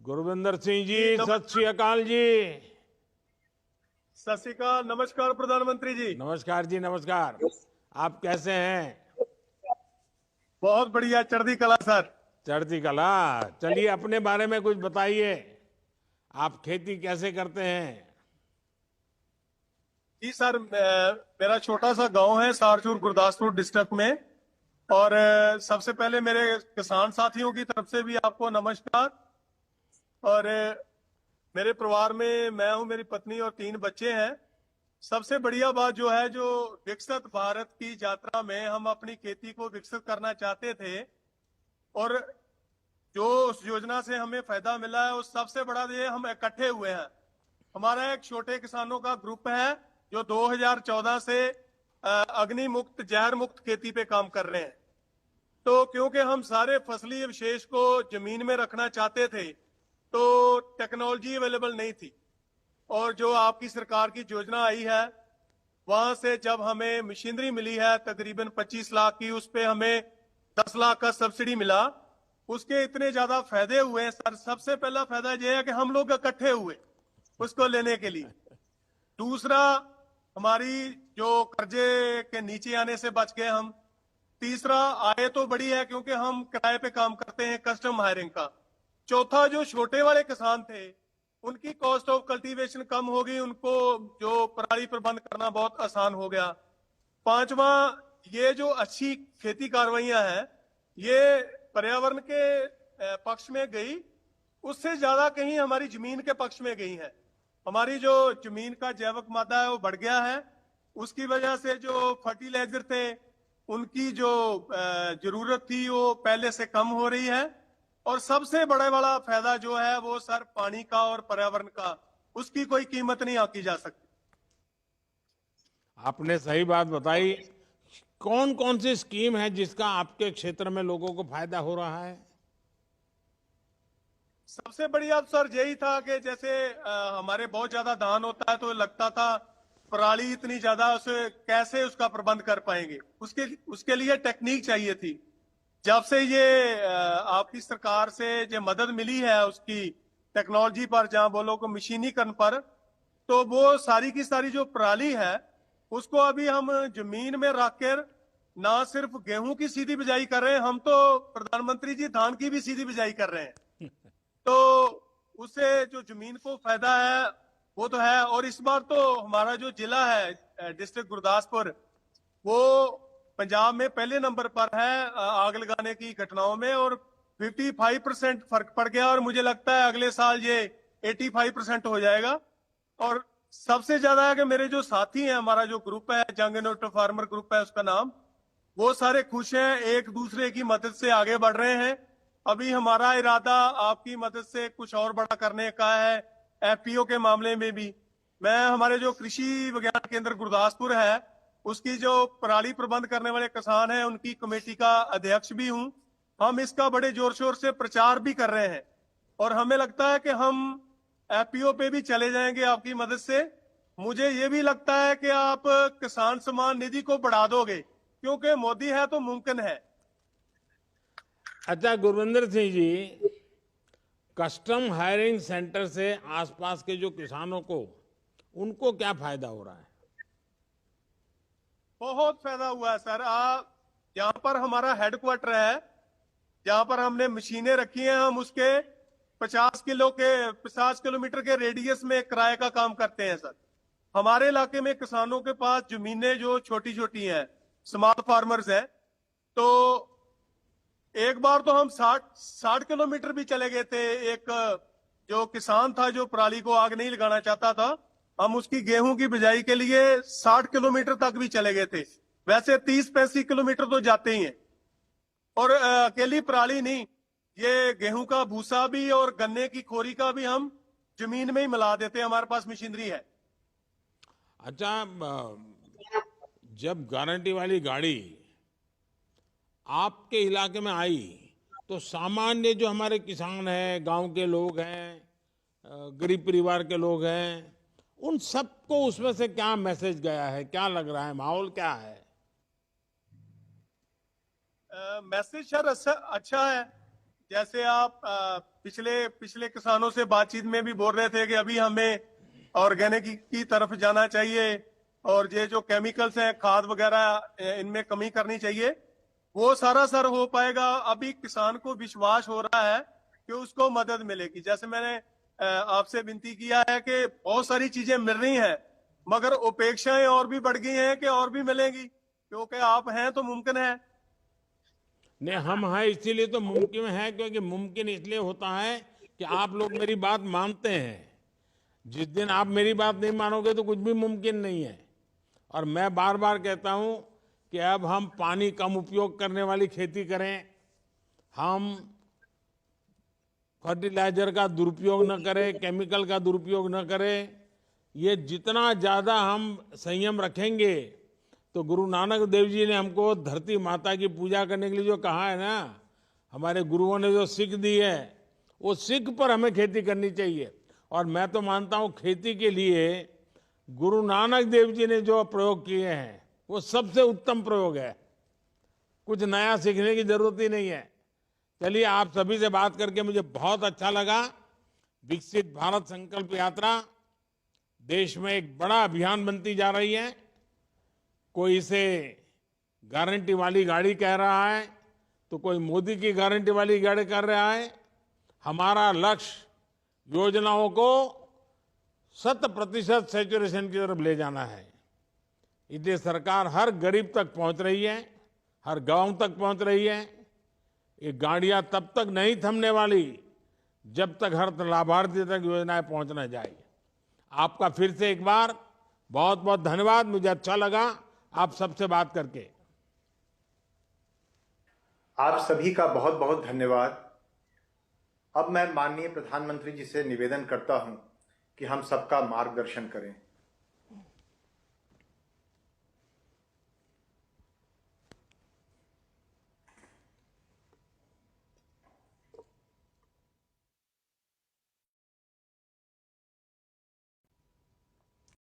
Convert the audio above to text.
गुरविंदर सिंह जी, जी, सत श्री अकाल जी। सत श्री अकाल। नमस्कार प्रधानमंत्री जी। नमस्कार जी, नमस्कार। आप कैसे हैं? बहुत बढ़िया, चढ़ती कला सर। चढ़ती कला। चलिए, अपने बारे में कुछ बताइए। आप खेती कैसे करते हैं? जी सर, मेरा छोटा सा गांव है सारचूर, गुरदासपुर डिस्ट्रिक्ट में। और सबसे पहले मेरे किसान साथियों की तरफ से भी आपको नमस्कार। और मेरे परिवार में मैं हूं, मेरी पत्नी और 3 बच्चे हैं। सबसे बढ़िया बात जो है, जो विकसित भारत की यात्रा में हम अपनी खेती को विकसित करना चाहते थे, और जो उस योजना से हमें फायदा मिला है, उस सबसे बड़ा ये हम इकट्ठे हुए हैं। हमारा एक छोटे किसानों का ग्रुप है जो 2014 से अग्नि मुक्त, जहर मुक्त खेती पे काम कर रहे हैं। तो क्योंकि हम सारे फसली अवशेष को जमीन में रखना चाहते थे, तो टेक्नोलॉजी अवेलेबल नहीं थी। और जो आपकी सरकार की योजना आई है, वहां से जब हमें मशीनरी मिली है तकरीबन 25 लाख की, उस पे हमें 10 लाख का सब्सिडी मिला। उसके इतने ज्यादा फायदे हुए हैं सर। सबसे पहला फायदा यह है कि हम लोग इकट्ठे हुए उसको लेने के लिए। दूसरा, हमारी जो कर्जे के नीचे आने से बच गए हम। तीसरा, आय तो बड़ी है क्योंकि हम किराए पे काम करते हैं, कस्टम हायरिंग का। चौथा, जो छोटे वाले किसान थे उनकी कॉस्ट ऑफ कल्टीवेशन कम हो गई, उनको जो पराली प्रबंध करना बहुत आसान हो गया। पांचवा, ये जो अच्छी खेती कार्रवाइयां हैं, ये पर्यावरण के पक्ष में गई, उससे ज्यादा कहीं हमारी जमीन के पक्ष में गई है। हमारी जो जमीन का जैविक मादा है वो बढ़ गया है। उसकी वजह से जो फर्टिलाइजर थे उनकी जो जरूरत थी वो पहले से कम हो रही है। और सबसे बड़ा वाला फायदा जो है वो सर पानी का और पर्यावरण का, उसकी कोई कीमत नहीं आंकी जा सकती। आपने सही बात बताई। कौन कौन सी स्कीम है जिसका आपके क्षेत्र में लोगों को फायदा हो रहा है? सबसे बढ़िया सर यही था कि जैसे हमारे बहुत ज्यादा धान होता है, तो लगता था पराली इतनी ज्यादा, उसे कैसे उसका प्रबंध कर पाएंगे। उसके उसके लिए टेक्निक चाहिए थी। जब से ये आपकी सरकार से जो मदद मिली है उसकी टेक्नोलॉजी पर, जहां बोलो को मशीनीकरण पर, तो वो सारी की सारी जो पराली है उसको अभी हम जमीन में रखकर ना सिर्फ गेहूं की सीधी बिजाई कर रहे हैं, हम तो प्रधानमंत्री जी धान की भी सीधी बिजाई कर रहे हैं। तो उससे जो जमीन को फायदा है वो तो है। और इस बार तो हमारा जो जिला है डिस्ट्रिक्ट गुरदासपुर, वो पंजाब में पहले नंबर पर है आग लगाने की घटनाओं में। और 55% फर्क पड़ गया, और मुझे लगता है अगले साल ये 85% हो जाएगा। और सबसे ज्यादा है कि मेरे जो साथी हैं, हमारा जो ग्रुप है, जंग इनोवेटिव फार्मर ग्रुप है उसका नाम, वो सारे खुश हैं, एक दूसरे की मदद से आगे बढ़ रहे हैं। अभी हमारा इरादा आपकी मदद से कुछ और बड़ा करने का है, एफपीओ के मामले में भी। मैं हमारे जो कृषि विज्ञान केंद्र गुरदासपुर है उसकी जो पराली प्रबंध करने वाले किसान हैं उनकी कमेटी का अध्यक्ष भी हूं। हम इसका बड़े जोर शोर से प्रचार भी कर रहे हैं, और हमें लगता है कि हम एफपीओ पे भी चले जाएंगे आपकी मदद से। मुझे ये भी लगता है कि आप किसान सम्मान निधि को बढ़ा दोगे, क्योंकि मोदी है तो मुमकिन है। अच्छा Gurvinder Singh ji, custom hiring centre से आसपास के जो किसानों को, उनको क्या फायदा हो रहा है? बहुत फायदा हुआ है सर। आप यहाँ पर हमारा हेडक्वार्टर है, जहां पर हमने मशीनें रखी हैं, हम उसके 50 किलोमीटर के रेडियस में किराए का काम करते हैं सर। हमारे इलाके में किसानों के पास जमीनें जो छोटी छोटी हैं, स्मॉल फार्मर्स हैं, तो एक बार तो हम 60 किलोमीटर भी चले गए थे। एक जो किसान था जो पराली को आग नहीं लगाना चाहता था, हम उसकी गेहूं की बिजाई के लिए 60 किलोमीटर तक भी चले गए थे। वैसे 30-35 किलोमीटर तो जाते ही हैं। और अकेली पराली नहीं, ये गेहूं का भूसा भी और गन्ने की खोरी का भी हम जमीन में ही मिला देते हैं, हमारे पास मशीनरी है। अच्छा, जब गारंटी वाली गाड़ी आपके इलाके में आई, तो सामान्य जो हमारे किसान हैं, गांव के लोग हैं, गरीब परिवार के लोग हैं, उन सबको उसमें से क्या मैसेज गया है? क्या लग रहा है, माहौल क्या है? मैसेज सर अच्छा है। जैसे आप पिछले किसानों से बातचीत में भी बोल रहे थे कि अभी हमें ऑर्गेनिक की तरफ जाना चाहिए और ये जो केमिकल्स हैं खाद वगैरह इनमें कमी करनी चाहिए। वो सारा सर हो पाएगा अभी किसान को विश्वास हो रहा है कि उसको मदद मिलेगी। जैसे मैंने आपसे विनती किया है कि बहुत सारी चीजें मिल रही हैं मगर अपेक्षाएं और भी बढ़ गई हैं कि और भी मिलेंगी, क्योंकि आप हैं तो मुमकिन है। नहीं, हम हैं इसीलिए तो मुमकिन है, क्योंकि मुमकिन इसलिए होता है कि आप लोग मेरी बात मानते हैं। जिस दिन आप मेरी बात नहीं मानोगे तो कुछ भी मुमकिन नहीं है। और मैं बार बार कहता हूं कि अब हम पानी कम उपयोग करने वाली खेती करें, हम फर्टिलाइजर का दुरुपयोग न करें, केमिकल का दुरुपयोग न करें। ये जितना ज्यादा हम संयम रखेंगे, तो गुरु नानक देव जी ने हमको धरती माता की पूजा करने के लिए जो कहा है ना, हमारे गुरुओं ने जो सीख दी है, वो सीख पर हमें खेती करनी चाहिए। और मैं तो मानता हूं खेती के लिए गुरु नानक देव जी ने जो प्रयोग किए हैं वो सबसे उत्तम प्रयोग है। कुछ नया सीखने की जरूरत ही नहीं है। चलिए, आप सभी से बात करके मुझे बहुत अच्छा लगा। विकसित भारत संकल्प यात्रा देश में एक बड़ा अभियान बनती जा रही है। कोई इसे गारंटी वाली गाड़ी कह रहा है, तो कोई मोदी की गारंटी वाली गाड़ी कर रहा है। हमारा लक्ष्य योजनाओं को 100% सैचुरेशन की तरफ ले जाना है। इसलिए सरकार हर गरीब तक पहुंच रही है, हर गांव तक पहुंच रही है। ये गाड़ियां तब तक नहीं थमने वाली जब तक हर लाभार्थी तक योजनाएं पहुंच न जाए। आपका फिर से एक बार बहुत बहुत धन्यवाद। मुझे अच्छा लगा आप सबसे बात करके। आप सभी का बहुत बहुत धन्यवाद। अब मैं माननीय प्रधानमंत्री जी से निवेदन करता हूं कि हम सबका मार्गदर्शन करें।